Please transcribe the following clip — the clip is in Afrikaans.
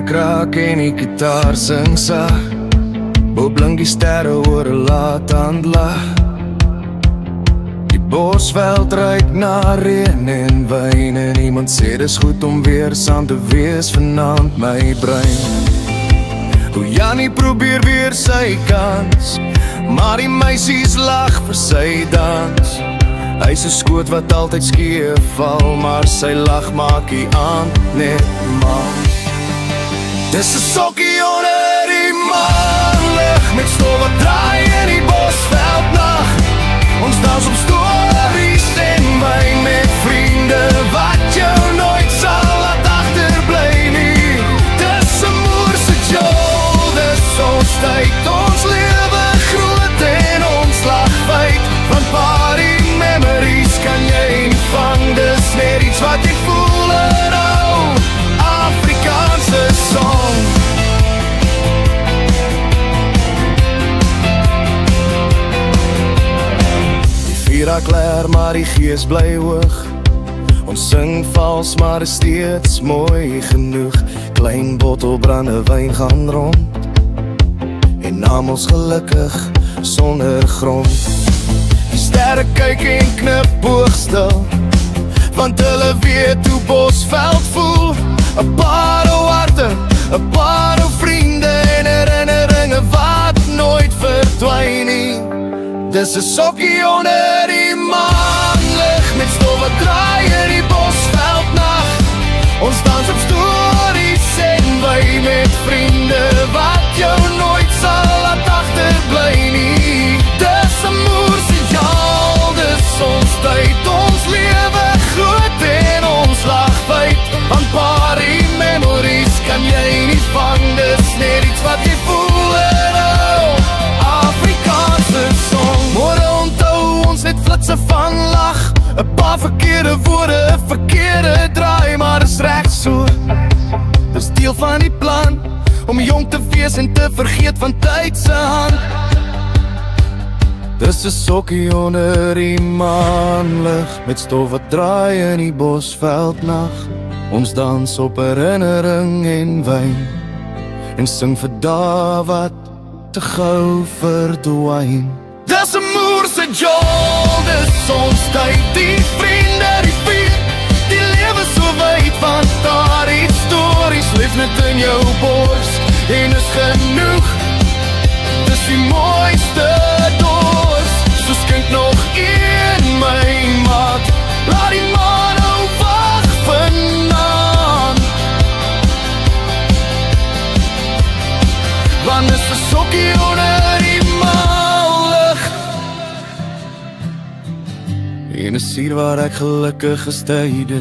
kerk raak en die gitaar sing sag. Bo blink die sterre oor 'n laat aandlag. Die bosveld ruik na reën en wyn en iemand sê dis goed om weer saam te wees vanaand my brein. O Jannie probeer weer sy kans, maar die meisies lag vir sy dans. Hy is 'n skoot wat altyd skeef val, maar sy lag maak die aand net maar. Dis 'n sokkie onder die maanlig, met stof wat draai in die bosveld nag. Ons dans op stories en wyn met vriende wat jou nooit sal laat agterbly nie. Dis 'n moerse jol, dis ons tyd, ons lewe groot en ons lag feit. Van party memories kan jy nie vang, dis net iets wat jy voel in ou Afrikaanse song. Die vuur raak leer, maar die gees bly hoog. Ons sing vals, maar is steeds mooi genoeg. Klein bottel brandewyn gaan rond en almo's gelukkig sonder grond. Die sterre kyk en knip boogstil, want hulle weet hoe Bosveld voel. 'n paar ou harte, 'n paar ou vriende en herinneringe wat nooit verdwyn nie. Dis 'n sokkie onder die maanlig, met stof wat draai in die Bosveld nag. Ons dans op stories en wyn met vriende wat jou nooit sal laat agterbly nie. Dis 'n moerse jaal, dis ons tyd, ons lewe groot en ons lag feit. Van party memories kan jy nie vang, dis net iets wat jy voel in ou Afrikaanse song. Môre onthou ons net flitse van lag, 'n paar verkeerde woorde, 'n verkeerde draai, maar dis reg so. Dis deel van die plan, om jong te wees en te vergeet van tyd se hand. Dis 'n sokkie onder die maanlig, met stof wat draai in die Bosveld nag. Ons dans op herinnering en wyn, en sing vir dae wat te gou verdwyn. Dis 'n moerse jol, dis ons tyd, die vriende, die vuur, die lewe so wyd, want daar iets stories leef net in jou bors, en is genoeg, dis die mooiste dors. So skink nog een my maat, laat die man nou wag vanaand, want dis 'n sokkie onder die maanlig. En is hier waar ek gelukkig is tyde,